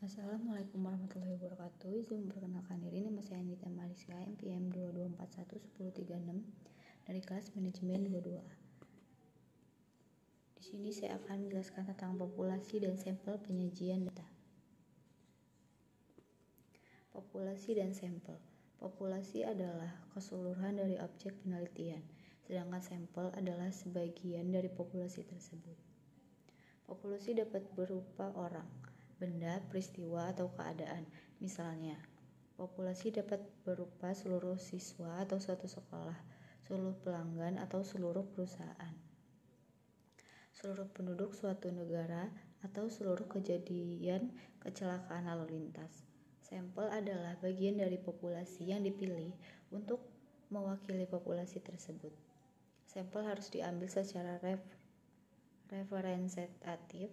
Assalamualaikum warahmatullahi wabarakatuh. Izin memperkenalkan diri, nama saya Anita Mariska, NPM 22411036 dari kelas manajemen 22A. Di sini saya akan menjelaskan tentang populasi dan sampel penyajian data. Populasi dan sampel. Populasi adalah keseluruhan dari objek penelitian, sedangkan sampel adalah sebagian dari populasi tersebut. Populasi dapat berupa orang, benda, peristiwa, atau keadaan. Misalnya, populasi dapat berupa seluruh siswa atau suatu sekolah, seluruh pelanggan atau seluruh perusahaan, seluruh penduduk suatu negara, atau seluruh kejadian kecelakaan lalu lintas. Sampel adalah bagian dari populasi yang dipilih untuk mewakili populasi tersebut. Sampel harus diambil secara representatif,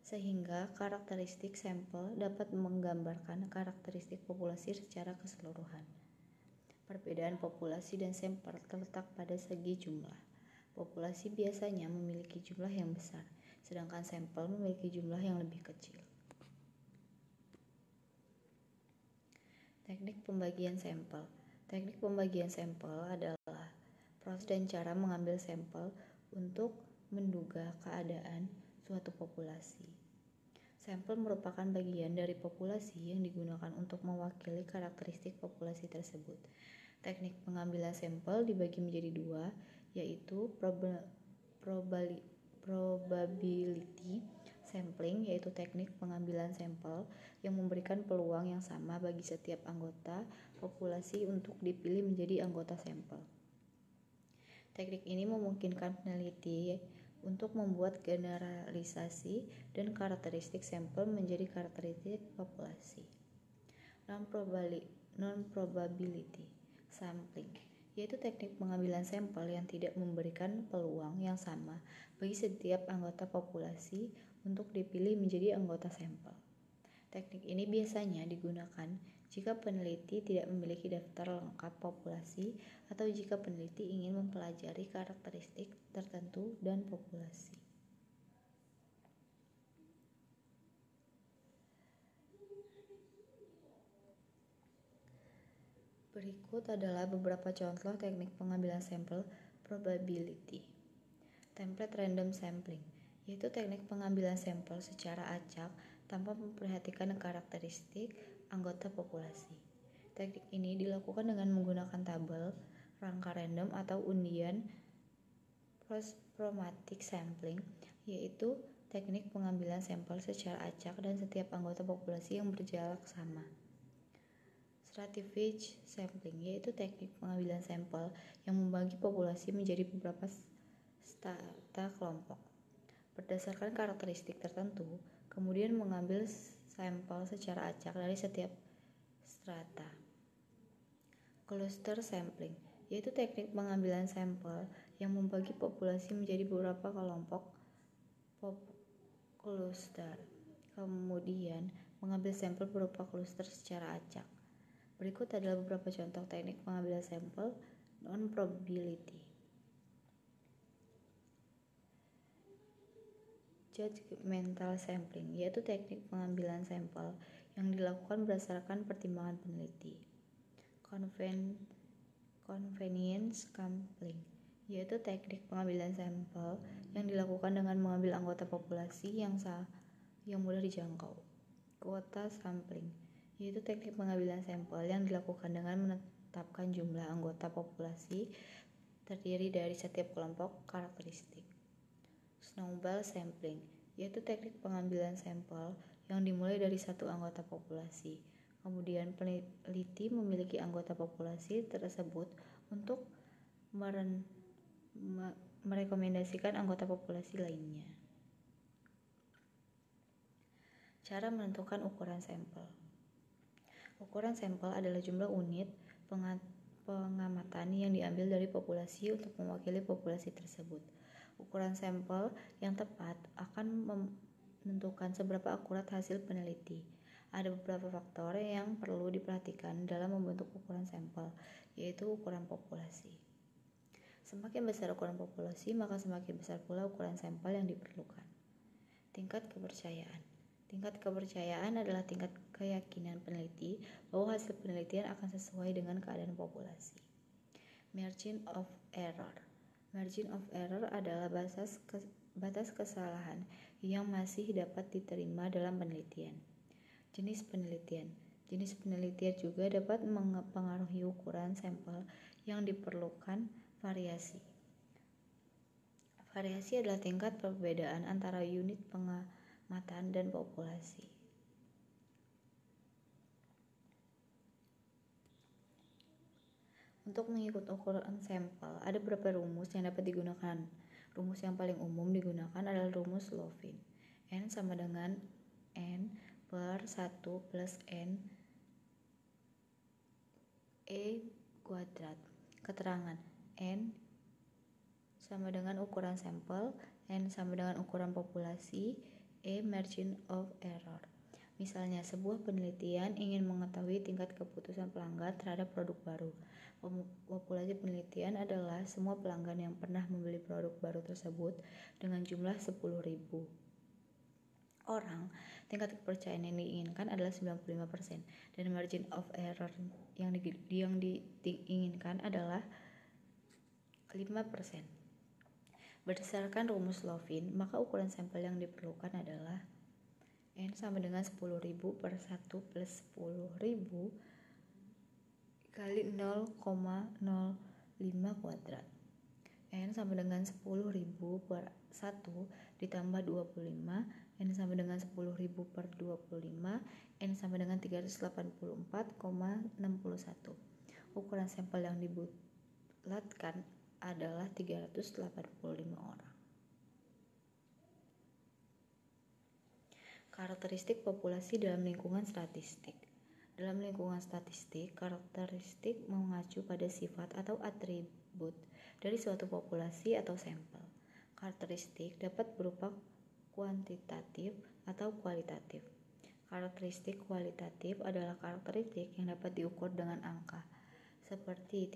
sehingga karakteristik sampel dapat menggambarkan karakteristik populasi secara keseluruhan. Perbedaan populasi dan sampel terletak pada segi jumlah. Populasi biasanya memiliki jumlah yang besar, sedangkan sampel memiliki jumlah yang lebih kecil. Teknik pembagian sampel. Teknik pembagian sampel adalah proses dan cara mengambil sampel untuk menduga keadaan suatu populasi. Sampel merupakan bagian dari populasi yang digunakan untuk mewakili karakteristik populasi tersebut. Teknik pengambilan sampel dibagi menjadi dua, yaitu probability sampling, yaitu teknik pengambilan sampel yang memberikan peluang yang sama bagi setiap anggota populasi untuk dipilih menjadi anggota sampel. Teknik ini memungkinkan peneliti untuk membuat generalisasi dan karakteristik sampel menjadi karakteristik populasi. Non-probability sampling, yaitu teknik pengambilan sampel yang tidak memberikan peluang yang sama bagi setiap anggota populasi untuk dipilih menjadi anggota sampel. Teknik ini biasanya digunakan jika peneliti tidak memiliki daftar lengkap populasi atau jika peneliti ingin mempelajari karakteristik tertentu dan populasi. Berikut adalah beberapa contoh teknik pengambilan sampel probability. Template random sampling, yaitu teknik pengambilan sampel secara acak tanpa memperhatikan karakteristik anggota populasi. Teknik ini dilakukan dengan menggunakan tabel, rangka random atau undian. Prospective sampling, yaitu teknik pengambilan sampel secara acak dan setiap anggota populasi yang berjarak sama. Stratified sampling, yaitu teknik pengambilan sampel yang membagi populasi menjadi beberapa strata kelompok berdasarkan karakteristik tertentu, kemudian mengambil sampel secara acak dari setiap strata. Cluster sampling, yaitu teknik pengambilan sampel yang membagi populasi menjadi beberapa kelompok cluster, kemudian mengambil sampel berupa cluster secara acak. Berikut adalah beberapa contoh teknik pengambilan sampel non-probability. Judgmental sampling, yaitu teknik pengambilan sampel yang dilakukan berdasarkan pertimbangan peneliti. Convenience sampling, yaitu teknik pengambilan sampel yang dilakukan dengan mengambil anggota populasi yang mudah dijangkau. Quota sampling, yaitu teknik pengambilan sampel yang dilakukan dengan menetapkan jumlah anggota populasi terdiri dari setiap kelompok karakteristik. Snowball sampling, yaitu teknik pengambilan sampel yang dimulai dari satu anggota populasi. Kemudian peneliti memiliki anggota populasi tersebut untuk merekomendasikan anggota populasi lainnya. Cara menentukan ukuran sampel. Ukuran sampel adalah jumlah unit pengamatan yang diambil dari populasi untuk mewakili populasi tersebut. Ukuran sampel yang tepat akan menentukan seberapa akurat hasil peneliti. Ada beberapa faktor yang perlu diperhatikan dalam membentuk ukuran sampel, yaitu ukuran populasi. Semakin besar ukuran populasi, maka semakin besar pula ukuran sampel yang diperlukan. Tingkat kepercayaan. Tingkat kepercayaan adalah tingkat keyakinan peneliti bahwa hasil penelitian akan sesuai dengan keadaan populasi. Margin of error. Margin of error adalah batas kesalahan yang masih dapat diterima dalam penelitian. Jenis penelitian. Jenis penelitian juga dapat mempengaruhi ukuran sampel yang diperlukan. Variasi. Variasi adalah tingkat perbedaan antara unit pengamatan dan populasi. Untuk mengikut ukuran sampel, ada beberapa rumus yang dapat digunakan. Rumus yang paling umum digunakan adalah rumus Lovin. N sama dengan N per 1 plus N E kuadrat. Keterangan N sama dengan ukuran sampel, N sama dengan ukuran populasi, E margin of error. Misalnya, sebuah penelitian ingin mengetahui tingkat keputusan pelanggan terhadap produk baru. Populasi penelitian adalah semua pelanggan yang pernah membeli produk baru tersebut dengan jumlah 10.000 orang. Tingkat kepercayaan yang diinginkan adalah 95% dan margin of error yang diinginkan adalah 5%. Berdasarkan rumus Lovin, maka ukuran sampel yang diperlukan adalah N sama dengan 10.000 per 1 plus 10.000 kali 0,05 kuadrat. N sama dengan 10.000 per 1 ditambah 25, N sama dengan 10.000 per 25, N sama dengan 384,61. Ukuran sampel yang dibulatkan adalah 385 orang. Karakteristik populasi dalam lingkungan statistik. Dalam lingkungan statistik, karakteristik mengacu pada sifat atau atribut dari suatu populasi atau sampel. Karakteristik dapat berupa kuantitatif atau kualitatif. Karakteristik kualitatif adalah karakteristik yang dapat diukur dengan angka, seperti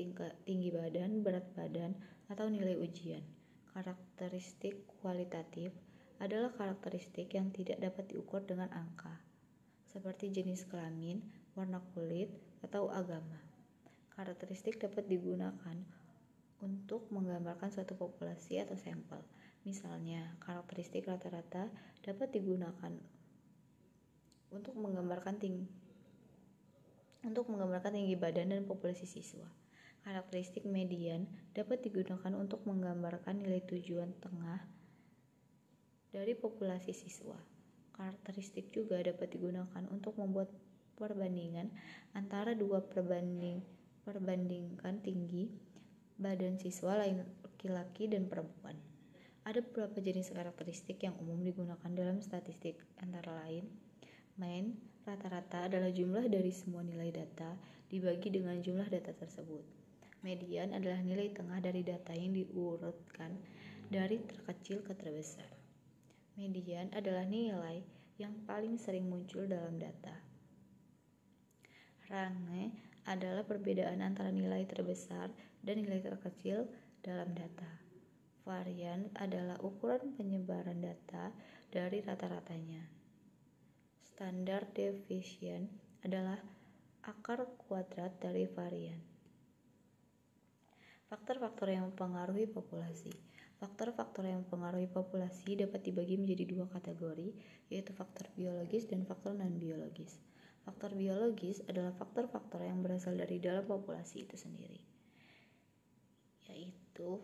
tinggi badan, berat badan, atau nilai ujian. Karakteristik kualitatif adalah karakteristik yang tidak dapat diukur dengan angka, seperti jenis kelamin, warna kulit, atau agama. Karakteristik dapat digunakan untuk menggambarkan suatu populasi atau sampel. Misalnya, karakteristik rata-rata dapat digunakan untuk menggambarkan tinggi badan dan populasi siswa. Karakteristik median dapat digunakan untuk menggambarkan nilai tujuan tengah dari populasi siswa. Karakteristik juga dapat digunakan untuk membuat perbandingan antara dua perbandingkan tinggi badan siswa lain laki-laki dan perempuan. Ada beberapa jenis karakteristik yang umum digunakan dalam statistik, antara lain mean, rata-rata adalah jumlah dari semua nilai data dibagi dengan jumlah data tersebut. Median adalah nilai tengah dari data yang diurutkan dari terkecil ke terbesar. Median adalah nilai yang paling sering muncul dalam data. Range adalah perbedaan antara nilai terbesar dan nilai terkecil dalam data. Varian adalah ukuran penyebaran data dari rata-ratanya. Standard deviation adalah akar kuadrat dari varian. Faktor-faktor yang mempengaruhi populasi. Faktor-faktor yang mempengaruhi populasi dapat dibagi menjadi dua kategori, yaitu faktor biologis dan faktor non-biologis. Faktor biologis adalah faktor-faktor yang berasal dari dalam populasi itu sendiri, yaitu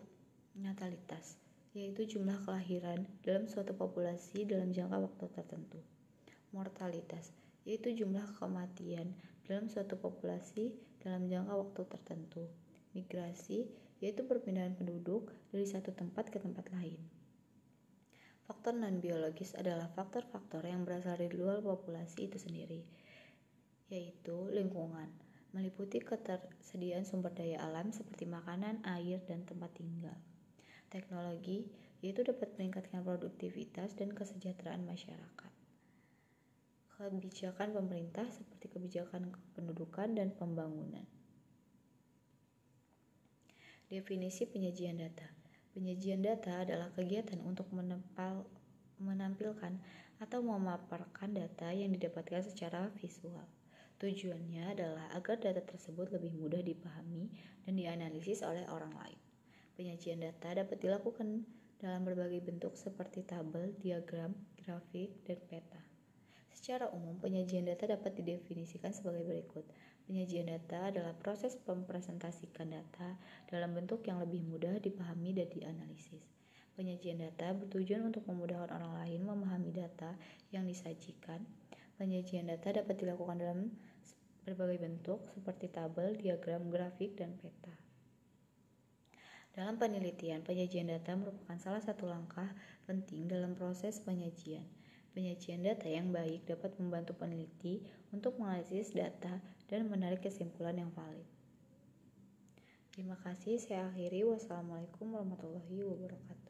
natalitas, yaitu jumlah kelahiran dalam suatu populasi dalam jangka waktu tertentu. Mortalitas, yaitu jumlah kematian dalam suatu populasi dalam jangka waktu tertentu. Migrasi, yaitu perpindahan penduduk dari satu tempat ke tempat lain. Faktor non-biologis adalah faktor-faktor yang berasal dari luar populasi itu sendiri, yaitu lingkungan, meliputi ketersediaan sumber daya alam seperti makanan, air, dan tempat tinggal. Teknologi, yaitu dapat meningkatkan produktivitas dan kesejahteraan masyarakat. Kebijakan pemerintah seperti kebijakan kependudukan dan pembangunan. Definisi penyajian data. Penyajian data adalah kegiatan untuk menampilkan atau memaparkan data yang didapatkan secara visual. Tujuannya adalah agar data tersebut lebih mudah dipahami dan dianalisis oleh orang lain. Penyajian data dapat dilakukan dalam berbagai bentuk seperti tabel, diagram, grafik, dan peta. Secara umum, penyajian data dapat didefinisikan sebagai berikut. Penyajian data adalah proses mempresentasikan data dalam bentuk yang lebih mudah dipahami dan dianalisis. Penyajian data bertujuan untuk memudahkan orang lain memahami data yang disajikan. Penyajian data dapat dilakukan dalam berbagai bentuk seperti tabel, diagram, grafik, dan peta. Dalam penelitian, penyajian data merupakan salah satu langkah penting dalam proses penyajian. Penyajian data yang baik dapat membantu peneliti untuk menganalisis data dan menarik kesimpulan yang valid. Terima kasih, saya akhiri. Wassalamualaikum warahmatullahi wabarakatuh.